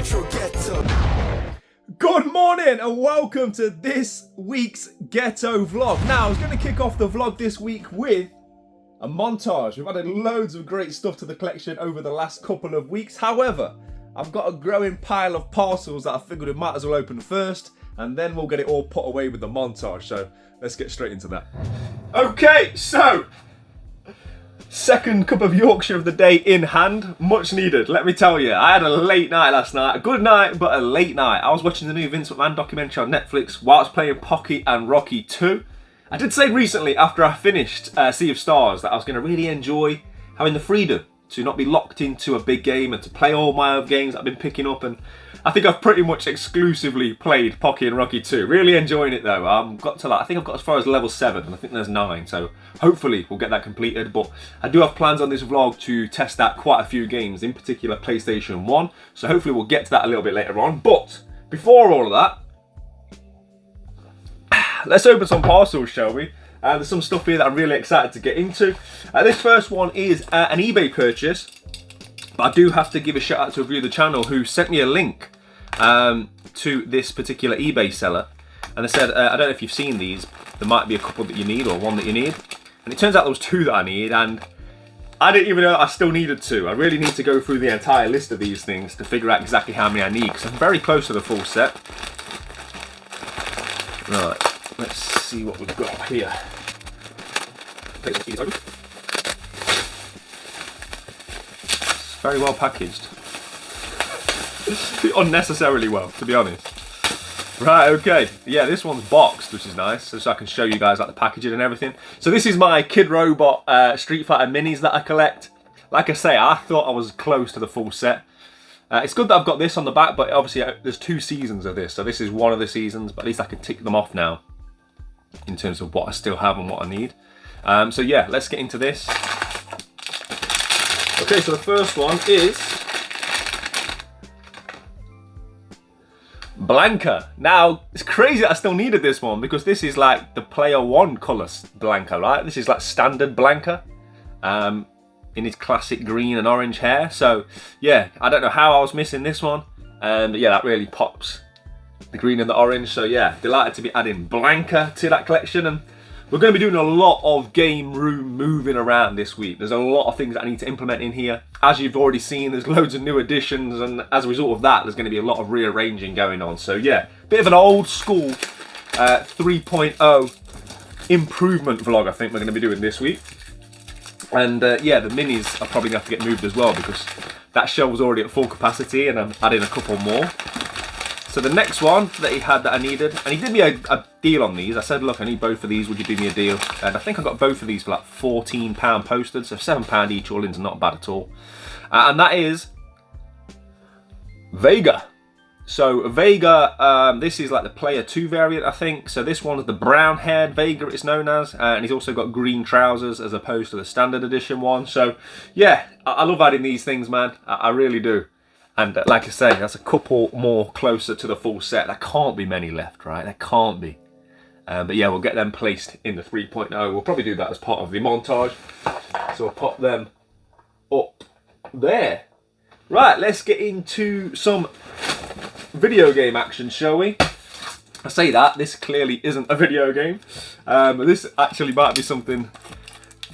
Metro Ghetto. Good morning and welcome to this week's Ghetto vlog. Now, I was going to kick off the vlog this week with a montage. We've added loads of great stuff to the collection over the last couple of weeks. However, I've got a growing pile of parcels that I figured we might as well open first, and then we'll get it all put away with the montage. So let's get straight into that. Okay, so second cup of Yorkshire of the day in hand, much needed. Let me tell you, I had a late night last night. A good night, but a late night. I was watching the new Vince McMahon documentary on Netflix whilst playing Pocky and Rocky 2. I did say recently, after I finished Sea of Stars, that I was going to really enjoy having the freedom to not be locked into a big game and to play all my other games that I've been picking up. And I think I've pretty much exclusively played Pocky and Rocky 2. Really enjoying it though. I think I've got as far as level 7 and I think there's 9. So hopefully we'll get that completed. But I do have plans on this vlog to test out quite a few games, in particular PlayStation 1. So hopefully we'll get to that a little bit later on. But before all of that, let's open some parcels, shall we? There's some stuff here that I'm really excited to get into. This first one is an eBay purchase. But I do have to give a shout out to a viewer of the channel who sent me a link to this particular eBay seller. And they said, I don't know if you've seen these, there might be a couple that you need or one that you need. And it turns out there was 2 that I need, and I didn't even know I still needed 2. I really need to go through the entire list of these things to figure out exactly how many I need, because I'm very close to the full set. Right, let's see what we've got here. Take these open. Very well packaged. Unnecessarily well, to be honest. Right, okay. Yeah, this one's boxed, which is nice, so I can show you guys like the packaging and everything. So this is my Kid Robot Street Fighter minis that I collect. Like I say, I thought I was close to the full set. It's good that I've got this on the back, but obviously there's 2 seasons of this, so this is one of the seasons, but at least I can tick them off now in terms of what I still have and what I need. So yeah, let's get into this. Okay, so the first one is Blanca. Now, it's crazy that I still needed this one because this is like the Player 1 colour Blanca, right? This is like standard Blanca in his classic green and orange hair. So, yeah, I don't know how I was missing this one. But yeah, that really pops, the green and the orange. So yeah, delighted to be adding Blanca to that collection. And we're going to be doing a lot of game room moving around this week. There's a lot of things that I need to implement in here. As you've already seen, there's loads of new additions, and as a result of that, there's going to be a lot of rearranging going on. So yeah, bit of an old school 3.0 improvement vlog I think we're going to be doing this week. And yeah, the minis are probably going to have to get moved as well because that shelf was already at full capacity and I'm adding a couple more. So the next one that he had that I needed, and he did me a deal on these. I said, look, I need both of these, would you do me a deal? And I think I got both of these for like £14 posted, so £7 each, all in's not bad at all. And that is Vega. So Vega, this is like the Player 2 variant, I think. So this one is the brown-haired Vega, it's known as, and he's also got green trousers as opposed to the standard edition one. So yeah, I love adding these things, man. I really do. And like I say, that's a couple more closer to the full set. There can't be many left, right? There can't be. But yeah, we'll get them placed in the 3.0. We'll probably do that as part of the montage. So we'll pop them up there. Right, let's get into some video game action, shall we? I say that, this clearly isn't a video game. This actually might be something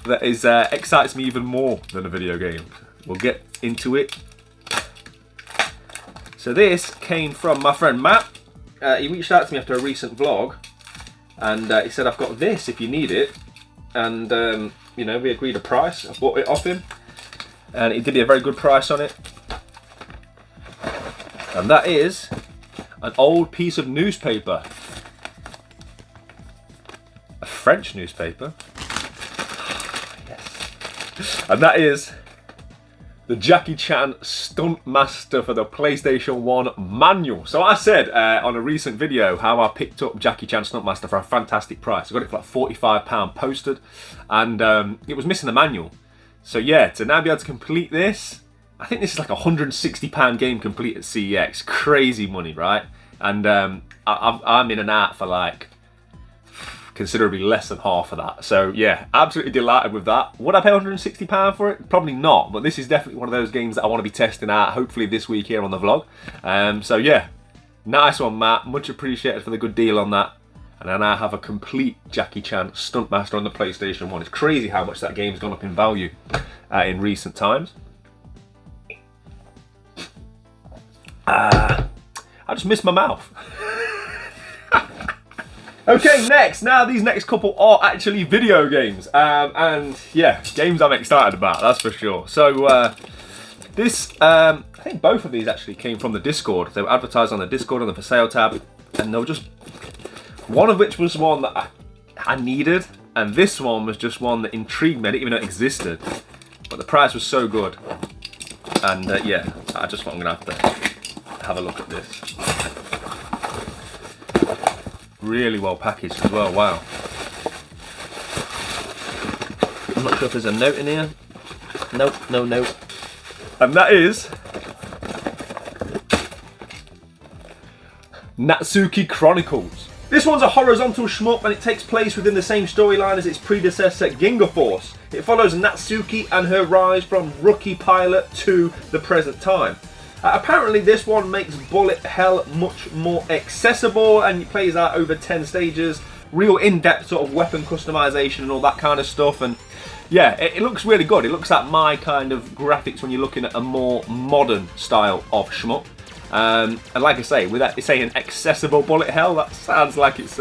that is excites me even more than a video game. We'll get into it. So this came from my friend Matt. He reached out to me after a recent vlog and he said, I've got this if you need it. And you know, we agreed a price. I bought it off him and he did me a very good price on it. And that is an old piece of newspaper. A French newspaper. Yes. And that is the Jackie Chan Stunt Master for the PlayStation 1 manual. So I said on a recent video how I picked up Jackie Chan Stunt Master for a fantastic price. I got it for like £45 posted, and it was missing the manual. So yeah, to now be able to complete this, I think this is like a £160 game complete at CEX. Crazy money, right? And I'm in and out for like considerably less than half of that. So yeah, absolutely delighted with that. Would I pay £160 for it? Probably not, but this is definitely one of those games that I want to be testing out, hopefully this week here on the vlog. So yeah, nice one, Matt. Much appreciated for the good deal on that. And I now have a complete Jackie Chan Stuntmaster on the PlayStation 1. It's crazy how much that game's gone up in value in recent times. I just missed my mouth. Okay, next. Now, these next couple are actually video games. And yeah, games I'm excited about, that's for sure. So, I think both of these actually came from the Discord. They were advertised on the Discord on the for sale tab. And they were just... one of which was one that I needed. And this one was just one that intrigued me. I didn't even know it existed. But the price was so good. And yeah, I just thought I'm going to have a look at this. Really well packaged as well, wow. I'm not sure if there's a note in here. Nope, no note. And that is Natsuki Chronicles. This one's a horizontal shmup and it takes place within the same storyline as its predecessor, Ginga Force. It follows Natsuki and her rise from rookie pilot to the present time. Apparently this one makes bullet hell much more accessible and it plays out over 10 stages. Real in-depth sort of weapon customization and all that kind of stuff. And yeah, it looks really good. It looks like my kind of graphics when you're looking at a more modern style of shmup. And like I say, with that, it's an accessible bullet hell. That sounds like it's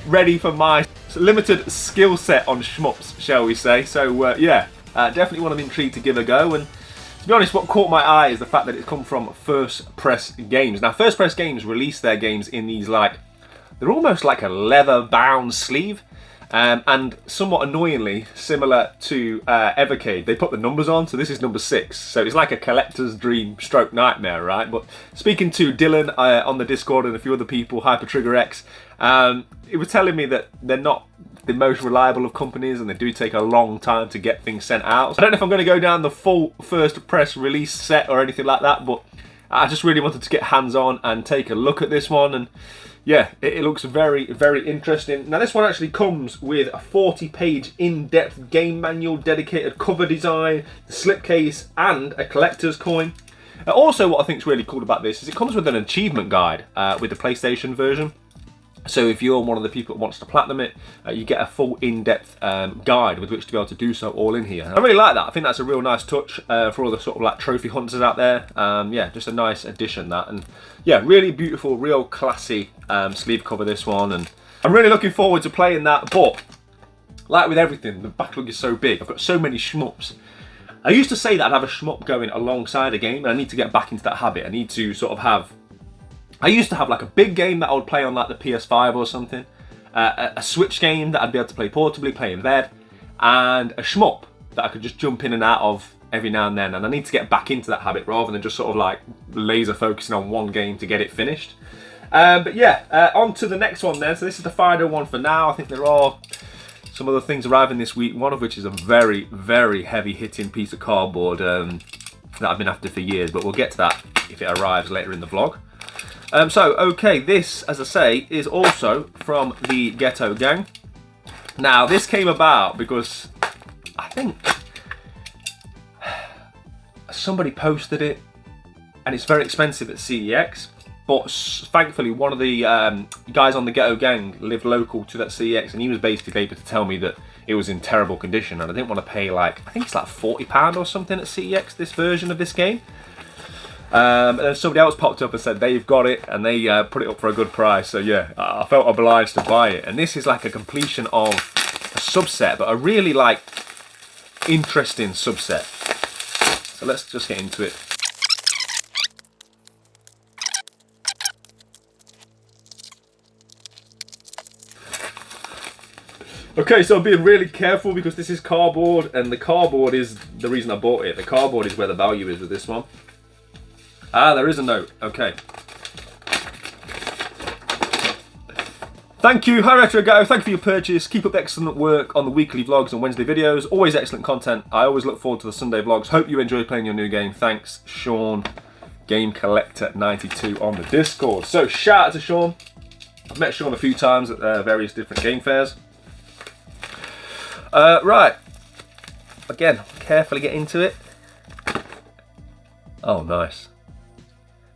ready for my limited skill set on shmups, shall we say. So yeah, definitely one I'm intrigued to give a go. And to be honest, what caught my eye is the fact that it's come from First Press Games. Now, First Press Games release their games in these they're almost like a leather-bound sleeve. And somewhat annoyingly, similar to Evercade, they put the numbers on, so this is number 6. So it's like a collector's dream stroke nightmare, right? But speaking to Dylan on the Discord and a few other people, Hyper Trigger X, it was telling me that they're not the most reliable of companies and they do take a long time to get things sent out. So I don't know if I'm going to go down the full First Press release set or anything like that, but I just really wanted to get hands on and take a look at this one. And yeah, it looks very, very interesting. Now this one actually comes with a 40-page in-depth game manual, dedicated cover design, the slipcase and a collector's coin. Also, what I think is really cool about this is it comes with an achievement guide with the PlayStation version. So if you're one of the people that wants to platinum it, you get a full in-depth guide with which to be able to do so all in here. I really like that. I think that's a real nice touch for all the sort of trophy hunters out there. Yeah, just a nice addition that. And yeah, really beautiful, real classy sleeve cover this one. And I'm really looking forward to playing that. But like with everything, the backlog is so big. I've got so many shmups. I used to say that I'd have a shmup going alongside a game, and I need to get back into that habit. I need to sort of have... I used to have a big game that I would play on the PS5 or something, a Switch game that I'd be able to play portably, play in bed, and a shmup that I could just jump in and out of every now and then. And I need to get back into that habit rather than just sort of laser focusing on one game to get it finished. But yeah, on to the next one then. So this is the final one for now. I think there are some other things arriving this week, one of which is a very, very heavy hitting piece of cardboard that I've been after for years, but we'll get to that if it arrives later in the vlog. So, okay, this, as I say, is also from the Ghetto Gang. Now, this came about because I think somebody posted it, and it's very expensive at CEX, but thankfully one of the guys on the Ghetto Gang lived local to that CEX, and he was basically able to tell me that it was in terrible condition, and I didn't want to pay I think it's £40 or something at CEX, this version of this game. And then somebody else popped up and said they've got it and they put it up for a good price. So yeah, I felt obliged to buy it. And this is a completion of a subset, but a really interesting subset. So let's just get into it. Okay, so I'm being really careful because this is cardboard, and the cardboard is the reason I bought it. The cardboard is where the value is with this one. Ah, there is a note. Okay. Thank you, Hi Retro Go. Thank you for your purchase. Keep up excellent work on the weekly vlogs and Wednesday videos. Always excellent content. I always look forward to the Sunday vlogs. Hope you enjoy playing your new game. Thanks, Sean, Game Collector 92 on the Discord. So shout out to Sean. I've met Sean a few times at various different game fairs. Right. Again, carefully get into it. Oh, nice.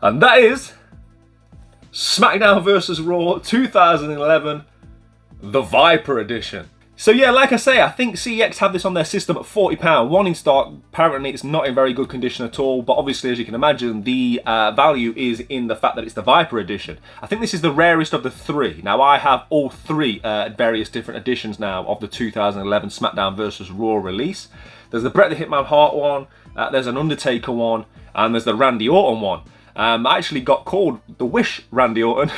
And that is SmackDown vs. Raw 2011, the Viper Edition. So yeah, like I say, I think CEX have this on their system at £40. One in stock. Apparently it's not in very good condition at all, but obviously, as you can imagine, the value is in the fact that it's the Viper Edition. I think this is the rarest of the three. Now, I have all three various different editions now of the 2011 SmackDown vs. Raw release. There's the Bret the Hitman Hart one, there's an Undertaker one, and there's the Randy Orton one. I actually got called the Wish Randy Orton.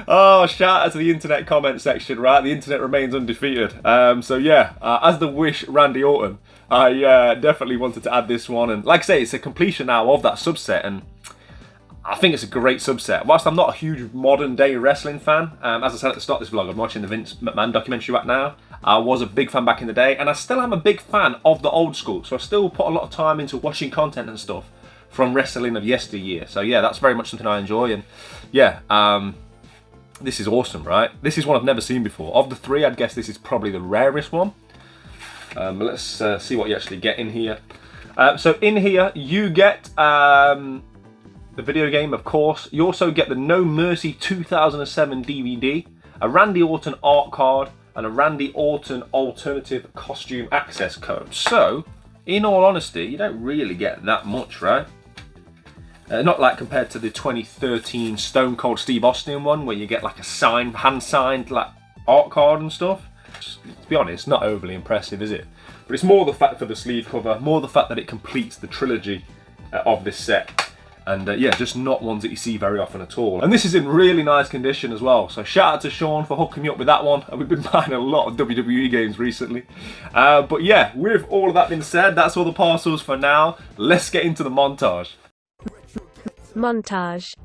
Oh, shout out to the internet comment section, right? The internet remains undefeated. So yeah, as the Wish Randy Orton, I definitely wanted to add this one. And like I say, it's a completion now of that subset, and I think it's a great subset. Whilst I'm not a huge modern day wrestling fan, as I said at the start of this vlog, I'm watching the Vince McMahon documentary right now. I was a big fan back in the day, and I still am a big fan of the old school. So I still put a lot of time into watching content and stuff from wrestling of yesteryear. So yeah, that's very much something I enjoy. And yeah, this is awesome, right? This is one I've never seen before. Of the three, I'd guess this is probably the rarest one. But let's see what you actually get in here. So in here, you get the video game, of course. You also get the No Mercy 2007 DVD, a Randy Orton art card, and a Randy Orton alternative costume access code. So, in all honesty, you don't really get that much, right? Not like compared to the 2013 Stone Cold Steve Austin one, where you get like a signed, hand-signed like art card and stuff. Just, to be honest, not overly impressive, is it? But it's more the fact for the sleeve cover, more the fact that it completes the trilogy of this set. And yeah, just not ones that you see very often at all. And this is in really nice condition as well. So shout out to Sean for hooking me up with that one. And we've been buying a lot of WWE games recently. But yeah, with all of that being said, that's all the parcels for now. Let's get into the montage. Montage.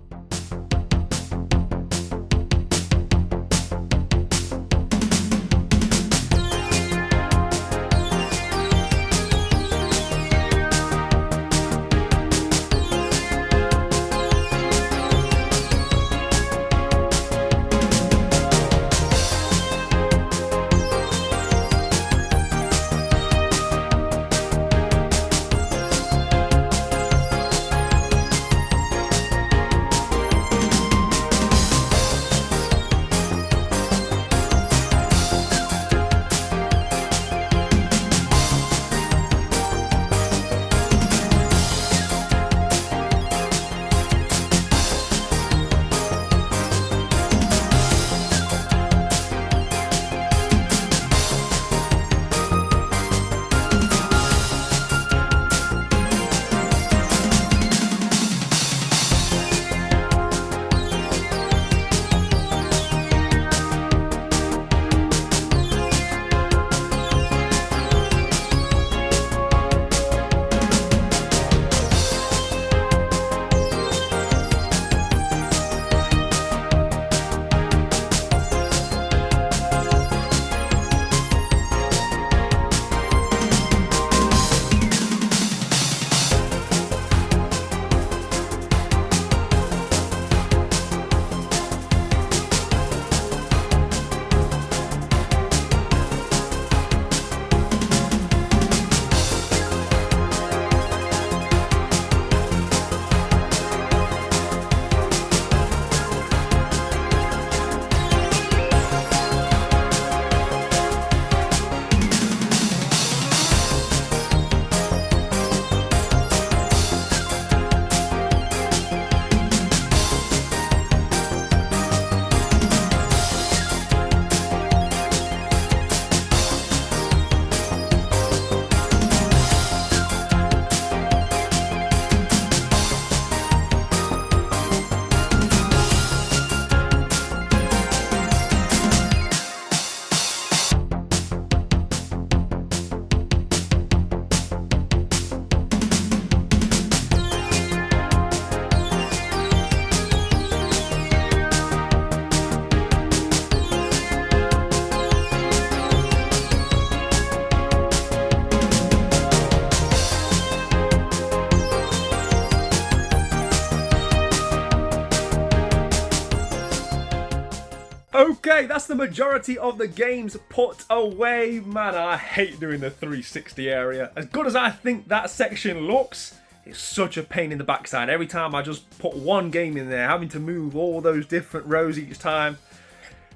Okay, that's the majority of the games put away. Man, I hate doing the 360 area. As good as I think that section looks, it's such a pain in the backside. Every time I just put one game in there, having to move all those different rows each time.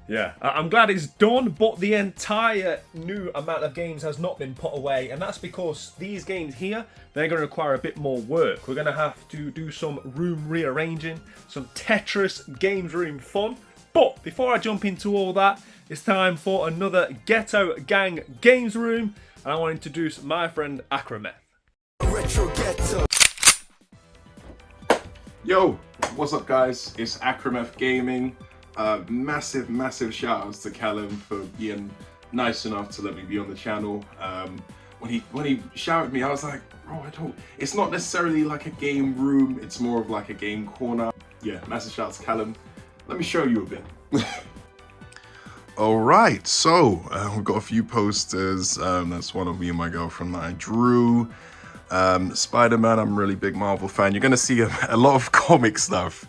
Yeah, I'm glad it's done, but the entire new amount of games has not been put away, and that's because these games here, they're going to require a bit more work. We're going to have to do some room rearranging, some Tetris Games Room fun. But before I jump into all that, it's time for another Ghetto Gang Games Room, and I want to introduce my friend Akrameth. Retro Ghetto. Yo, what's up guys? It's Akrameth Gaming. Massive shout outs to Callum for being nice enough to let me be on the channel. When he shouted me, I was like, bro, it's not necessarily like a game room, it's more of like a game corner. Yeah, massive shout out to Callum. Let me show you a bit. Alright, so we've got a few posters. That's one of me and my girlfriend that I drew. Spider-Man, I'm a really big Marvel fan. You're gonna see a lot of comic stuff.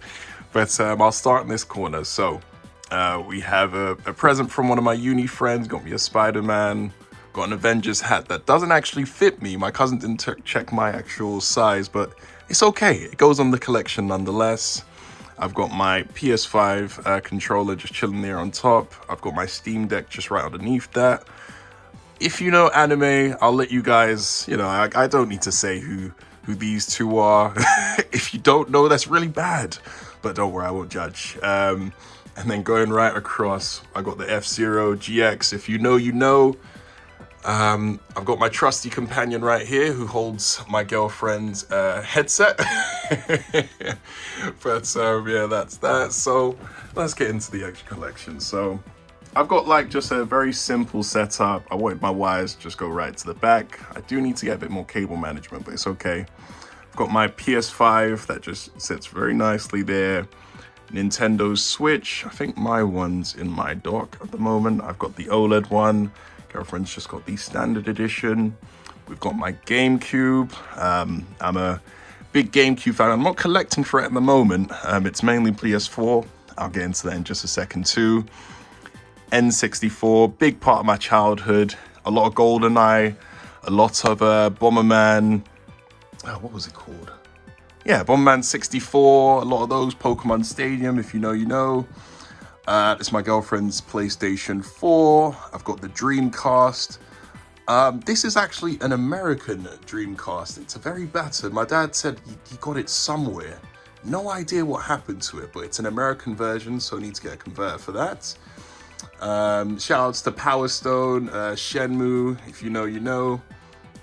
But I'll start in this corner. So we have a present from one of my uni friends. Got me a Spider-Man. Got an Avengers hat that doesn't actually fit me. My cousin didn't check my actual size, but it's okay. It goes on the collection nonetheless. I've got my PS5 controller just chilling there on top. I've got my Steam Deck just right underneath that. If you know anime, I'll let you guys, you know, I don't need to say who these two are. If you don't know, that's really bad. But don't worry, I won't judge. And then going right across, I got the F-Zero GX. If you know, you know. I've got my trusty companion right here who holds my girlfriend's headset. But yeah, that's that. So let's get into the extra collection. So I've got like just a very simple setup. I wanted my wires to just go right to the back. I do need to get a bit more cable management, but it's okay. Got my PS5 that just sits very nicely there. Nintendo Switch, I think my one's in my dock at the moment. I've got the OLED one. Girlfriend's just got the standard edition. We've got my GameCube. I'm a big GameCube fan. I'm not collecting for it at the moment. It's mainly PS4. I'll get into that in just a second too. N64, big part of my childhood. A lot of GoldenEye, a lot of Bomberman. What was it called? Yeah, Bomberman 64, a lot of those, Pokemon Stadium, if you know, you know. This is my girlfriend's PlayStation 4. I've got the Dreamcast. This is actually an American Dreamcast. It's a very battered. My dad said he got it somewhere. No idea what happened to it, but it's an American version, so I need to get a converter for that. Shout outs to Power Stone, Shenmue, if you know, you know.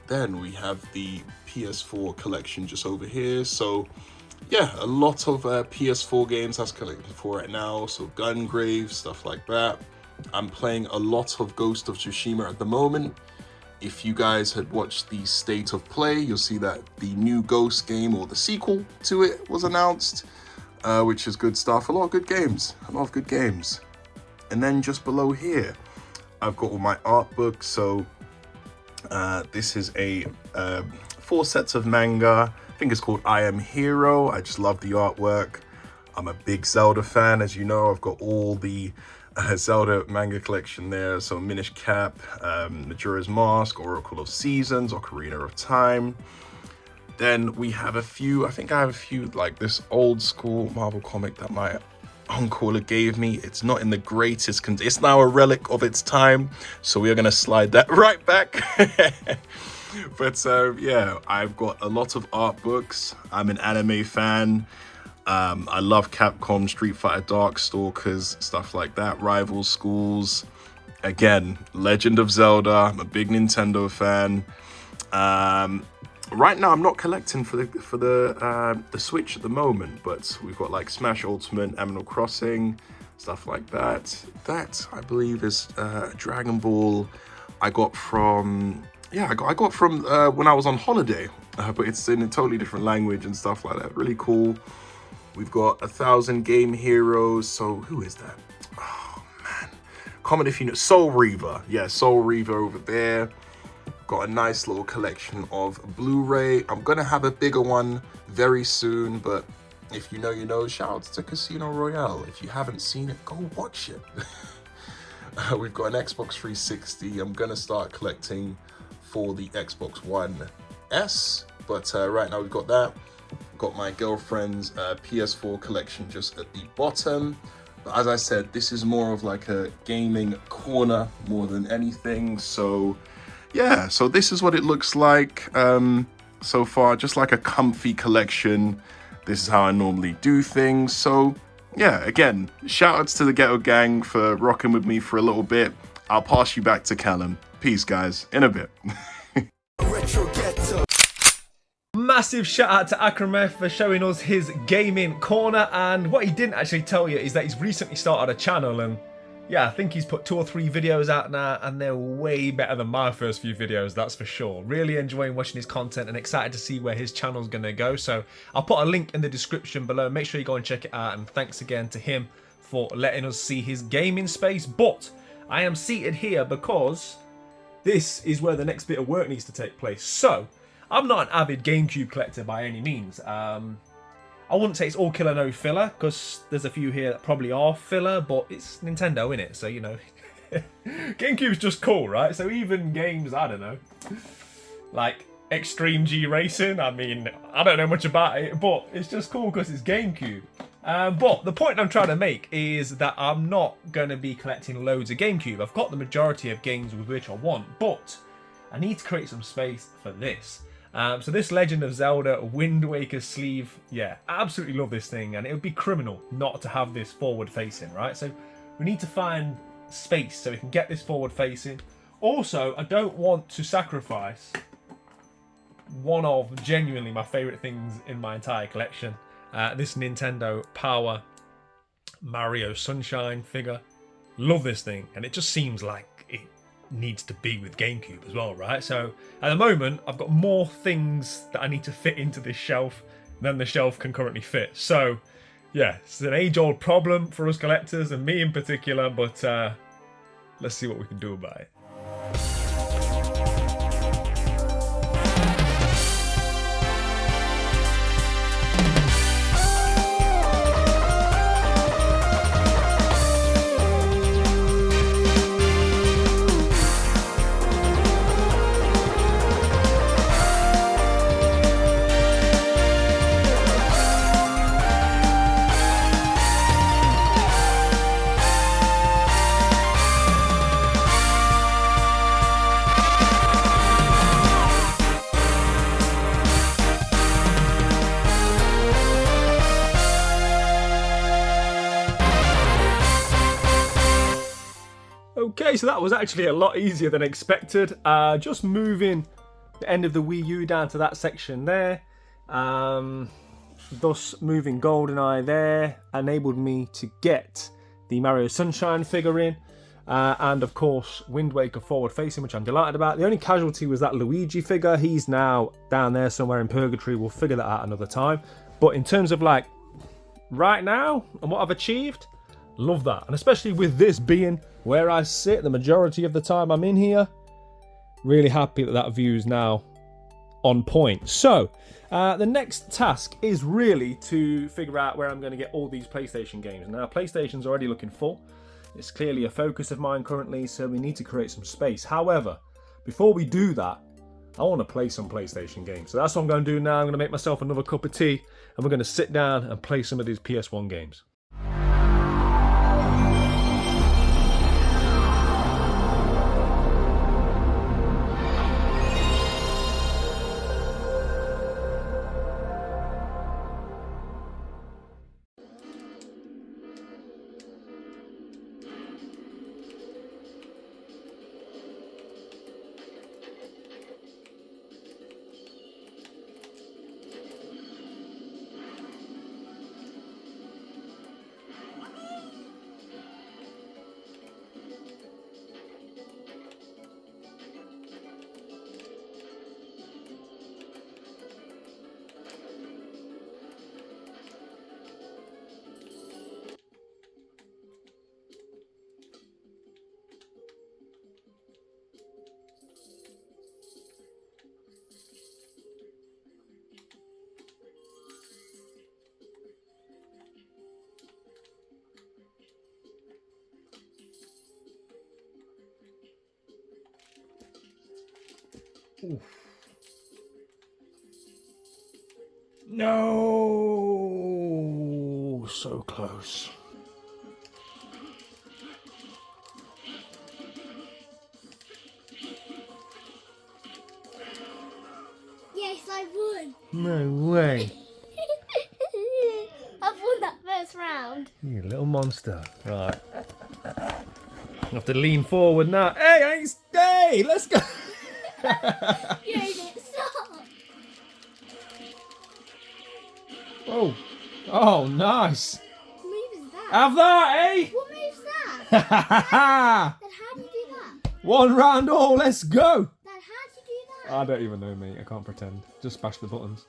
Then we have the PS4 collection just over here. So yeah, a lot of PS4 games that's collected for right now. So Gungrave, stuff like that. I'm playing a lot of Ghost of Tsushima at the moment. If you guys had watched the State of Play, you'll see that the new Ghost game, or the sequel to it, was announced, which is good stuff. A lot of good games, And then just below here, I've got all my art books. So this is a 4 sets of manga. I think it's called I Am Hero. I just love the artwork. I'm a big Zelda fan, as you know. I've got all the Zelda manga collection there. So Minish Cap, Majora's Mask, Oracle of Seasons, Ocarina of Time. Then we have a few, I think I have a few like this old school Marvel comic that my uncle gave me. It's not in the greatest condition. It's now a relic of its time. So we are going to slide that right back. But yeah, I've got a lot of art books. I'm an anime fan. I love Capcom, Street Fighter, Darkstalkers, stuff like that. Rival Schools. Again, Legend of Zelda. I'm a big Nintendo fan. Right now, I'm not collecting for the Switch at the moment, but we've got like Smash Ultimate, Animal Crossing, stuff like that. That I believe is Dragon Ball. I got from when I was on holiday, but it's in a totally different language and stuff like that. Really cool. We've got 1,000 Game Heroes. So who is that? Oh man, comment if you know. Soul Reaver. Yeah, Soul Reaver over there. Got a nice little collection of Blu-ray. I'm gonna have a bigger one very soon, but if you know, you know. Shout out to Casino Royale. If you haven't seen it, go watch it. We've got an Xbox 360. I'm gonna start collecting for the Xbox One S, but right now we've got that. Got my girlfriend's PS4 collection just at the bottom. But as I said, this is more of like a gaming corner more than anything. So yeah, so this is what it looks like so far, just like a comfy collection. This is how I normally do things. So yeah, again, shout outs to the Ghetto Gang for rocking with me for a little bit. I'll pass you back to Callum. Peace, guys. In a bit. Retro Ghetto. Massive shout out to Akramef for showing us his gaming corner, and what he didn't actually tell you is that he's recently started a channel, and yeah, I think he's put 2 or 3 videos out now, and they're way better than my first few videos, that's for sure. Really enjoying watching his content and excited to see where his channel's gonna go. So I'll put a link in the description below. Make sure you go and check it out, and thanks again to him for letting us see his gaming space. But I am seated here because this is where the next bit of work needs to take place. So I'm not an avid GameCube collector by any means. I wouldn't say it's all killer no filler, because there's a few here that probably are filler, but it's Nintendo, innit? So, you know, GameCube's just cool, right? So even games, I don't know, like Extreme G Racing, I mean, I don't know much about it, but it's just cool because it's GameCube. But the point I'm trying to make is that I'm not going to be collecting loads of GameCube. I've got the majority of games with which I want, but I need to create some space for this. So this Legend of Zelda Wind Waker sleeve, yeah, absolutely love this thing, and it would be criminal not to have this forward facing, right? So we need to find space so we can get this forward facing. Also, I don't want to sacrifice one of genuinely my favorite things in my entire collection, this Nintendo Power Mario Sunshine figure. Love this thing, and it just seems like it needs to be with GameCube as well, right? So at the moment I've got more things that I need to fit into this shelf than the shelf can currently fit. So yeah, it's an age-old problem for us collectors and me in particular, but let's see what we can do about it. Okay, so that was actually a lot easier than expected. Just moving the end of the Wii U down to that section there. Thus moving GoldenEye there enabled me to get the Mario Sunshine figure in. And of course Wind Waker forward facing, which I'm delighted about. The only casualty was that Luigi figure. He's now down there somewhere in purgatory. We'll figure that out another time. But in terms of like right now and what I've achieved, love that. And especially with this being where I sit the majority of the time I'm in here, really happy that that view is now on point. So the next task is really to figure out where I'm going to get all these PlayStation games. Now PlayStation's already looking full. It's clearly a focus of mine currently, so we need to create some space. However, before we do that, I want to play some PlayStation games. So that's what I'm going to do now. I'm going to make myself another cup of tea, and we're going to sit down and play some of these PS1 games. Oof. No, so close. Yes, I won. No way. I've won that first round. You little monster. Right. I have to lean forward now. Hey, hey, let's go. You didn't stop. Oh, oh, nice. What move is that? Have that, eh? What move's that? Ha ha ha! Dad, how do you do that? One round all, let's go. Dad, how do you do that? I don't even know, mate. I can't pretend. Just smash the buttons.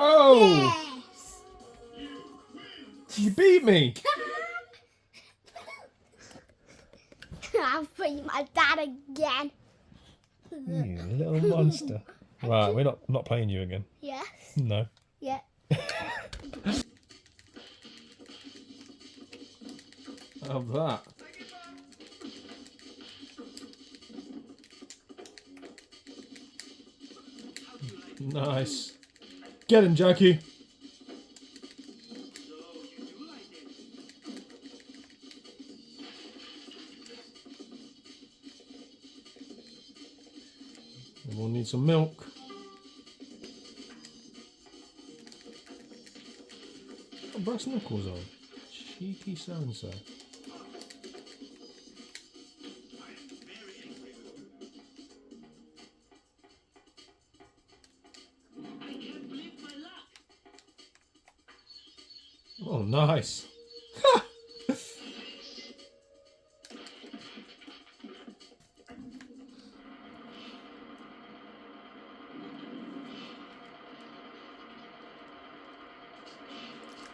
Oh! Yes. You beat me. I'll beat my dad again. You little monster. Right, we're not playing you again. Yes. No. Yeah. Have that. Nice. Get him, Jackie. We'll need some milk. Got brass knuckles on. Cheeky so-and-so. Oh, nice.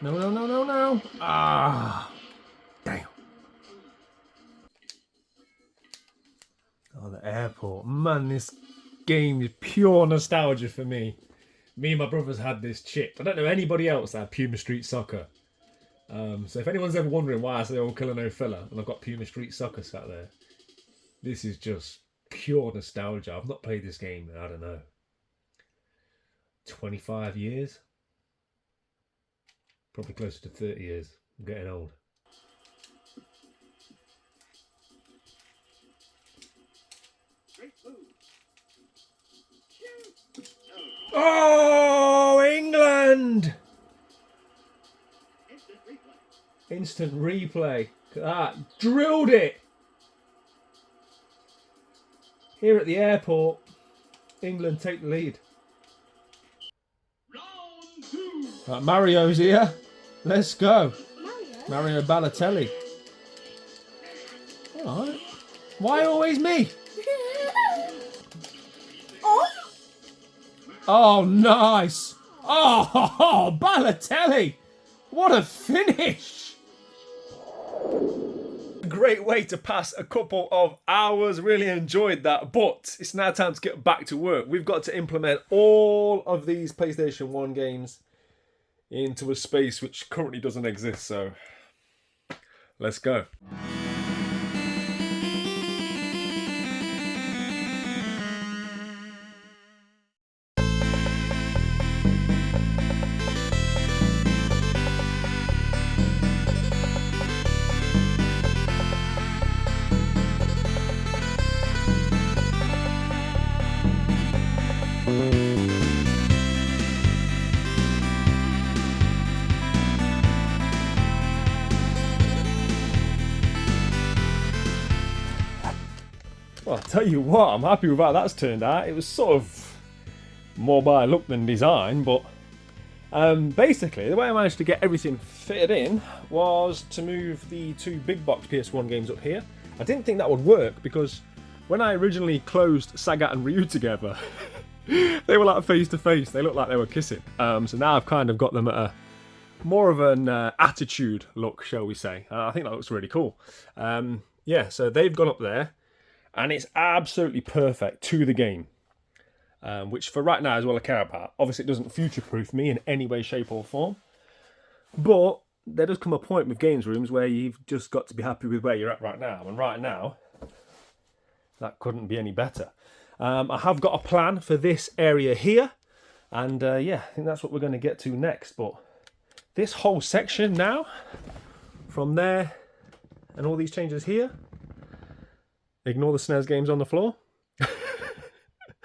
No, no, no, no, no. Ah. Damn. Oh, the airport. Man, this game is pure nostalgia for me. Me and my brothers had this chip. I don't know anybody else that had Puma Street Soccer. So if anyone's ever wondering why I say all killer no filler and I've got Puma Street Soccer sat there, this is just pure nostalgia. I've not played this game in, I don't know, 25 years? Probably closer to 30 years. I'm getting old. Oh, England! Instant replay. Look at that. Drilled it! Here at the airport, England take the lead. Right, Mario's here. Let's go. Mario Balotelli. Alright. Why always me? Oh, nice. Oh, Balotelli. What a finish. Great way to pass a couple of hours. Really enjoyed that. But it's now time to get back to work. We've got to implement all of these PlayStation 1 games into a space which currently doesn't exist. So let's go. Well, I'll tell you what, I'm happy with how that's turned out. It was sort of more by look than design, but basically the way I managed to get everything fitted in was to move the two big box PS1 games up here. I didn't think that would work because when I originally closed Sagat and Ryu together, they were like face to face. They looked like they were kissing. So now I've kind of got them at a more of an attitude look, shall we say. I think that looks really cool. Yeah, so they've gone up there. And it's absolutely perfect to the game, which for right now is all I care about. Obviously, it doesn't future-proof me in any way, shape or form. But there does come a point with games rooms where you've just got to be happy with where you're at right now. And right now, that couldn't be any better. I have got a plan for this area here. And yeah, I think that's what we're going to get to next. But this whole section now, from there and all these changes here, ignore the SNES games on the floor.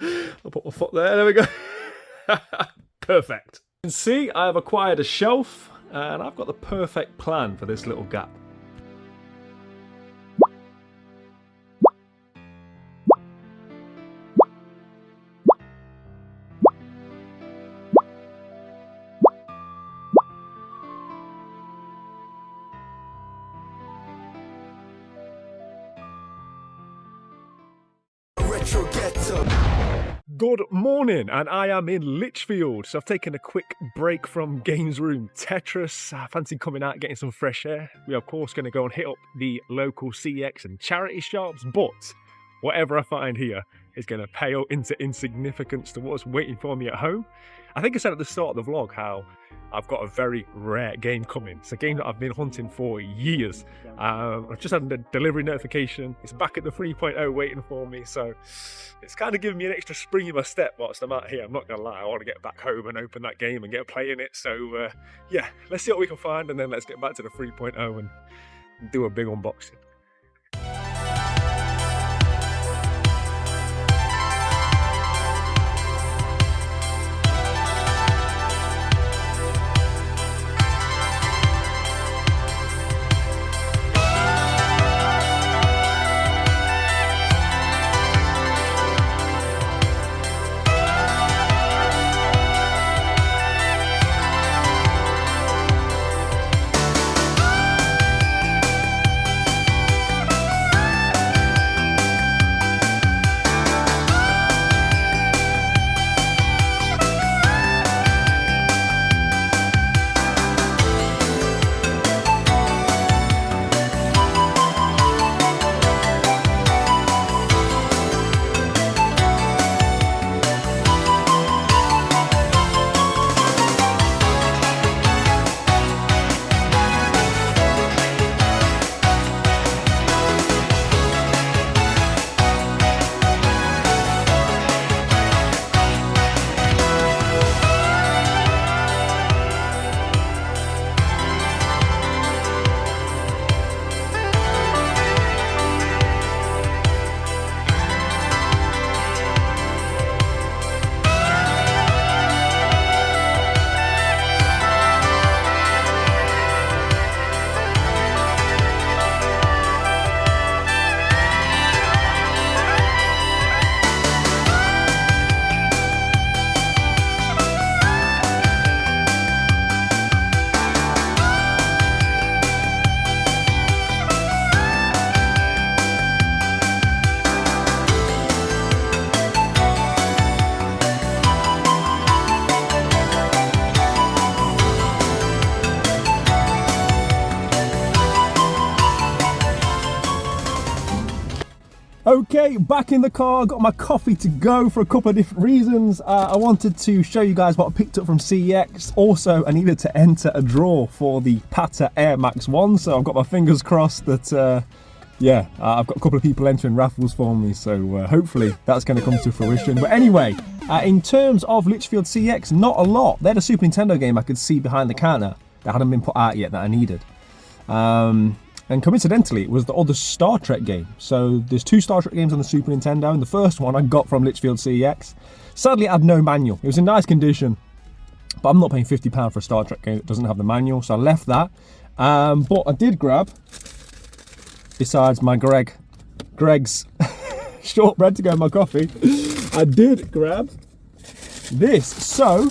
I'll put my foot there we go. Perfect. You can see I have acquired a shelf and I've got the perfect plan for this little gap. Retro Ghetto. Good morning, and I am in Lichfield. So I've taken a quick break from Games Room Tetris. I fancy coming out, getting some fresh air. We are of course going to go and hit up the local CX and charity shops, but whatever I find here is going to pale into insignificance to what's waiting for me at home. I think I said at the start of the vlog how I've got a very rare game coming. It's a game that I've been hunting for years. I've just had a delivery notification. It's back at the 3.0 waiting for me. So it's kind of giving me an extra spring in my step whilst I'm out here. I'm not going to lie, I want to get back home and open that game and get playing it. So yeah, let's see what we can find and then let's get back to the 3.0 and do a big unboxing. Okay, back in the car, got my coffee to go for a couple of different reasons. I wanted to show you guys what I picked up from CEX. Also, I needed to enter a draw for the Pata Air Max 1, so I've got my fingers crossed that, yeah, I've got a couple of people entering raffles for me, so hopefully that's going to come to fruition. But anyway, in terms of Lichfield CEX, not a lot. They had a Super Nintendo game I could see behind the counter that hadn't been put out yet that I needed. And coincidentally, it was the other Star Trek game. So there's two Star Trek games on the Super Nintendo, and the first one I got from Lichfield CEX. Sadly, it had no manual. It was in nice condition, but I'm not paying £50 for a Star Trek game that doesn't have the manual, so I left that. But I did grab, besides my Greg's shortbread to go in my coffee, I did grab this. So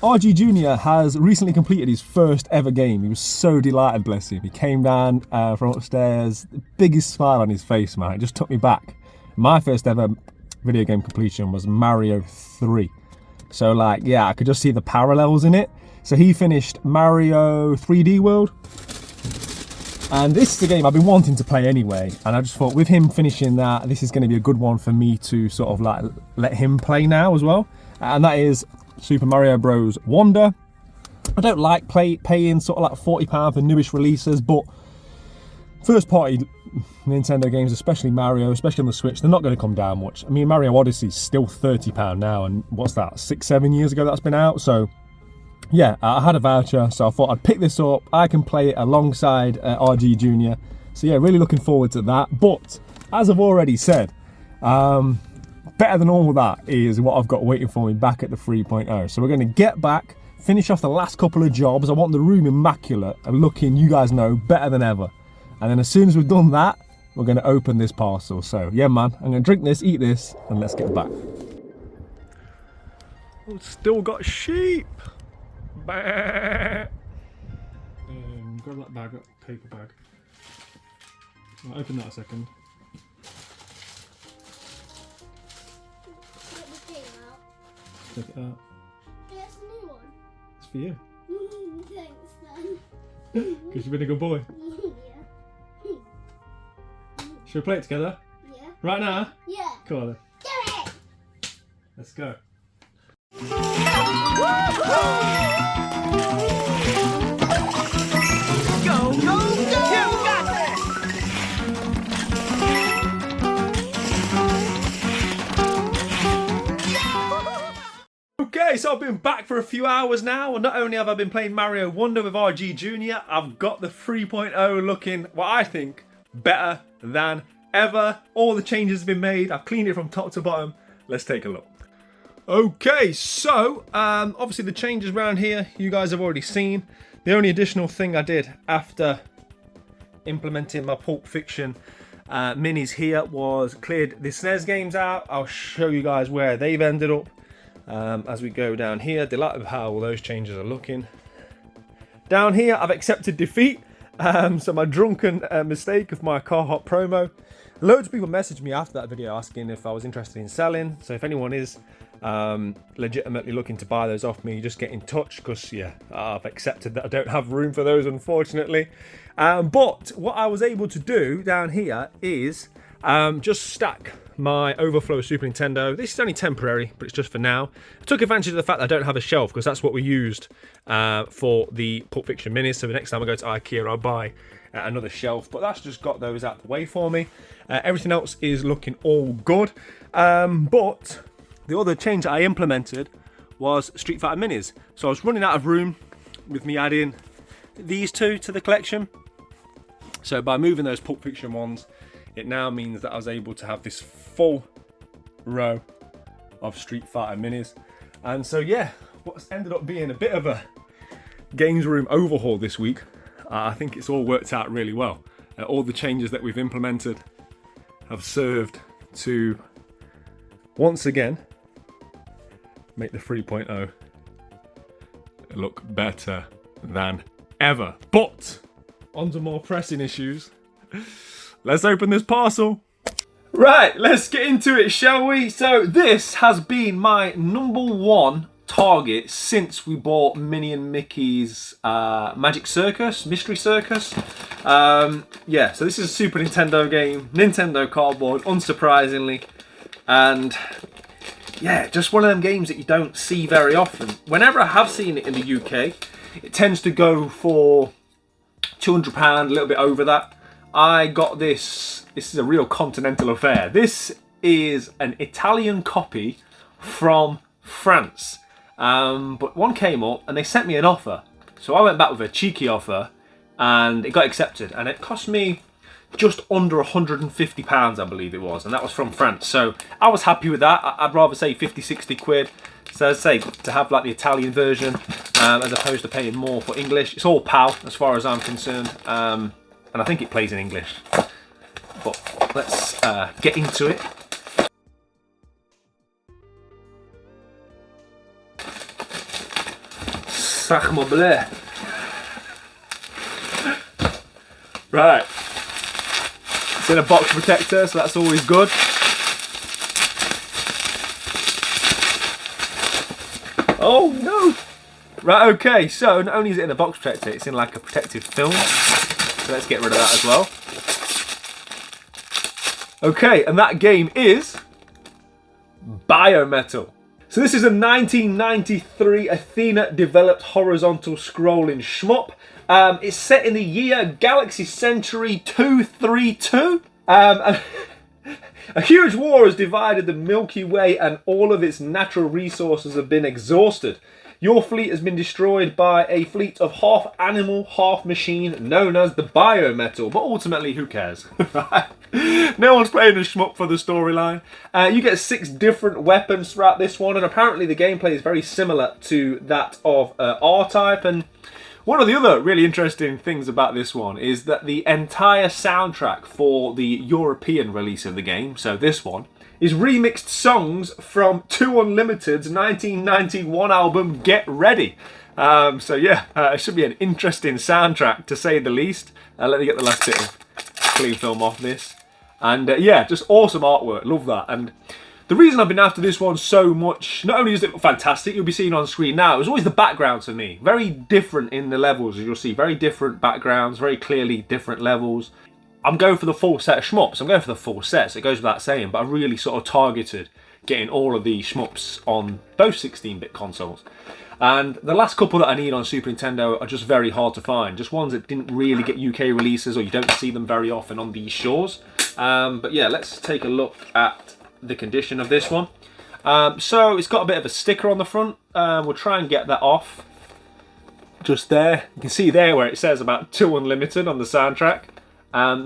RG Jr. has recently completed his first ever game. He was so delighted, bless him. He came down from upstairs, the biggest smile on his face, man. It just took me back. My first ever video game completion was Mario 3. So like, yeah, I could just see the parallels in it. So he finished Mario 3D World. And this is a game I've been wanting to play anyway. And I just thought with him finishing that, this is going to be a good one for me to sort of like let him play now as well. And that is Super Mario Bros. Wonder. I don't like paying sort of like £40 for newish releases, but first party Nintendo games, especially Mario, especially on the Switch, they're not going to come down much. I mean, Mario Odyssey is still £30 now, and what's that, 6-7 years ago that's been out, so yeah, I had a voucher, so I thought I'd pick this up. I can play it alongside RG Junior, so yeah, really looking forward to that. But as I've already said, better than all that is what I've got waiting for me back at the 3.0. So we're going to get back, finish off the last couple of jobs. I want the room immaculate and looking, you guys know, better than ever. And then as soon as we've done that, we're going to open this parcel. So yeah, man, I'm going to drink this, eat this, and let's get back. Oh, still got sheep. Grab that bag, that paper bag. I'll open that a second. Take it out. That's a new one. It's for you. Thanks, Because you've been a good boy. Yeah. Should we play it together? Yeah. Right now? Yeah. Come on then. Do it! Let's go. Okay, so I've been back for a few hours now, and not only have I been playing Mario Wonder with RG Junior, I've got the 3.0 looking, what I think, better than ever. All the changes have been made. I've cleaned it from top to bottom. Let's take a look. Okay, so obviously the changes around here you guys have already seen. The only additional thing I did after implementing my Pulp Fiction minis here was cleared the SNES games out. I'll show you guys where they've ended up as we go down here. Delighted with how all those changes are looking. Down here I've accepted defeat. So my drunken mistake of my car hop promo. Loads of people messaged me after that video asking if I was interested in selling. So if anyone is legitimately looking to buy those off me, just get in touch, because yeah, I've accepted that I don't have room for those, unfortunately. But what I was able to do down here is just stack my overflow Super Nintendo. This is only temporary, but it's just for now. I took advantage of the fact that I don't have a shelf, because that's what we used for the Pulp Fiction minis. So the next time I go to IKEA, I'll buy another shelf. But that's just got those out the way for me. Everything else is looking all good. But the other change that I implemented was Street Fighter minis. So I was running out of room with me adding these two to the collection. So by moving those Pulp Fiction ones, it now means that I was able to have this full row of Street Fighter minis. And so yeah, what's ended up being a bit of a games room overhaul this week. I think it's all worked out really well. All the changes that we've implemented have served to once again make the 3.0 look better than ever. But on to more pressing issues. Let's open this parcel. Right, let's get into it, shall we? So this has been my #1 target since we bought Minnie and Mickey's Magic Circus, Mystery Circus. Yeah, so this is a Super Nintendo game, Nintendo cardboard, unsurprisingly. And yeah, just one of them games that you don't see very often. Whenever I have seen it in the UK, it tends to go for £200, a little bit over that. I got this is a real continental affair. This is an Italian copy from France. But one came up and they sent me an offer. So I went back with a cheeky offer and it got accepted. And it cost me just under £150, I believe it was. And that was from France. So I was happy with that. I'd rather say 50, 60 quid. So as I say, to have like the Italian version as opposed to paying more for English. It's all PAL as far as I'm concerned. And I think it plays in English. But let's get into it. Sacre bleu. Right. It's in a box protector, so that's always good. Oh no! Right, okay, so not only is it in a box protector, it's in like a protective film. So let's get rid of that as well. Okay, and that game is Biometal. So this is a 1993 Athena-developed horizontal scrolling shmup. It's set in the year Galaxy Century 232. And a huge war has divided the Milky Way and all of its natural resources have been exhausted. Your fleet has been destroyed by a fleet of half animal, half machine known as the Biometal. But ultimately, who cares? No one's playing a shmup for the storyline. You get 6 different weapons throughout this one, and apparently the gameplay is very similar to that of R-Type. And one of the other really interesting things about this one is that the entire soundtrack for the European release of the game, so this one, is remixed songs from 2 Unlimited's 1991 album Get Ready. So yeah, it should be an interesting soundtrack to say the least. Let me get the last bit of clean film off this. And yeah, just awesome artwork, love that. And the reason I've been after this one so much, not only is it fantastic, you'll be seeing on screen now, it was always the backgrounds for me. Very different in the levels, as you'll see, very different backgrounds, very clearly different levels. I'm going for the full set of shmups. I'm going for the full sets. It goes without saying, but I really sort of targeted getting all of the shmups on both 16-bit consoles. And the last couple that I need on Super Nintendo are just very hard to find. Just ones that didn't really get UK releases, or you don't see them very often on these shores. But yeah, let's take a look at the condition of this one. So it's got a bit of a sticker on the front. We'll try and get that off. Just there. You can see there where it says about 2 Unlimited on the soundtrack.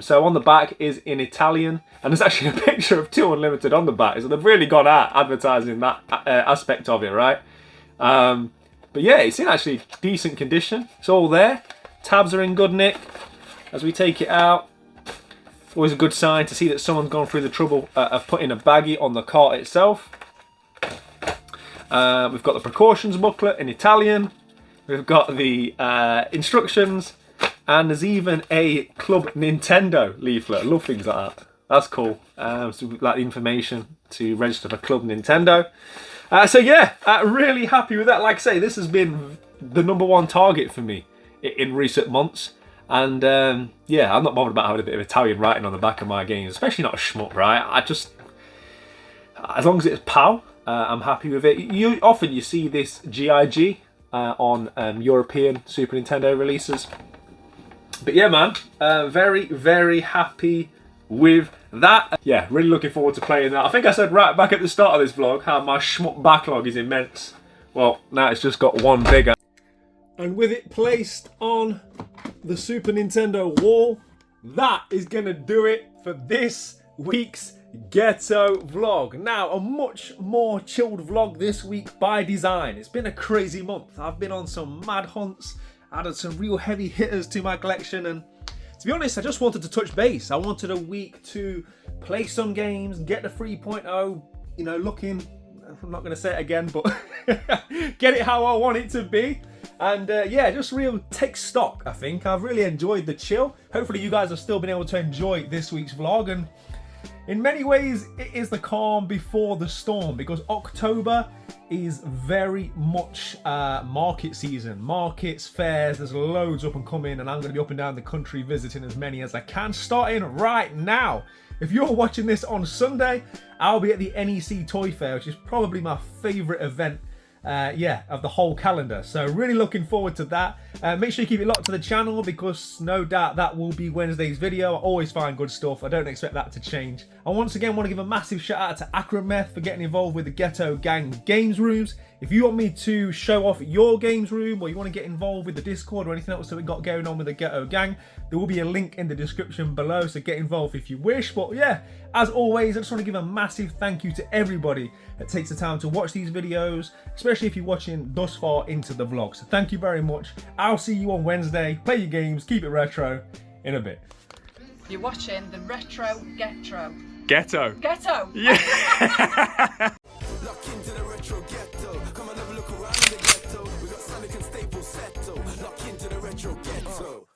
So on the back is in Italian, and there's actually a picture of 2 Unlimited on the back, so they've really gone out advertising that aspect of it, right? But yeah, it's in actually decent condition. It's all there. Tabs are in good nick. As we take it out, always a good sign to see that someone's gone through the trouble of putting a baggie on the cart itself. We've got the precautions booklet in Italian. We've got the instructions. And there's even a Club Nintendo leaflet. I love things like that. That's cool. So like the information to register for Club Nintendo. So yeah, really happy with that. Like I say, this has been the #1 target for me in recent months. And yeah, I'm not bothered about having a bit of Italian writing on the back of my games, especially not a shmup, right? I just, as long as it's PAL, I'm happy with it. Often you see this GIG on European Super Nintendo releases. But yeah, man, very, very happy with that. Yeah, really looking forward to playing that. I think I said right back at the start of this vlog how my shmup backlog is immense. Well, now it's just got one bigger. And with it placed on the Super Nintendo wall, that is going to do it for this week's Ghetto vlog. Now, a much more chilled vlog this week by design. It's been a crazy month. I've been on some mad hunts. Added some real heavy hitters to my collection, and to be honest, I just wanted to touch base. I wanted a week to play some games, get the 3.0, you know, looking, I'm not going to say it again, but get it how I want it to be. And yeah, just real take stock, I think. I've really enjoyed the chill. Hopefully you guys have still been able to enjoy this week's vlog, and in many ways, it is the calm before the storm, because October is very much market season. Markets, fairs, there's loads up and coming, and I'm going to be up and down the country visiting as many as I can, starting right now. If you're watching this on Sunday, I'll be at the NEC Toy Fair, which is probably my favourite event of the whole calendar. So really looking forward to that. Make sure you keep it locked to the channel, because no doubt that will be Wednesday's video. I always find good stuff. I don't expect that to change. I once again want to give a massive shout out to Acrometh for getting involved with the Ghetto Gang Games Rooms. If you want me to show off your games room, or you want to get involved with the Discord or anything else that we got going on with the Ghetto Gang, there will be a link in the description below, so get involved if you wish. But yeah, as always, I just want to give a massive thank you to everybody that takes the time to watch these videos, especially if you're watching thus far into the vlog. So thank you very much. I'll see you on Wednesday. Play your games, keep it retro, in a bit. You're watching the Retro Ghetto. Ghetto. Ghetto! Yeah! Lock into the retro ghetto. Come and have a look around the ghetto. We got Sonic and Staples settle. Lock into the retro ghetto.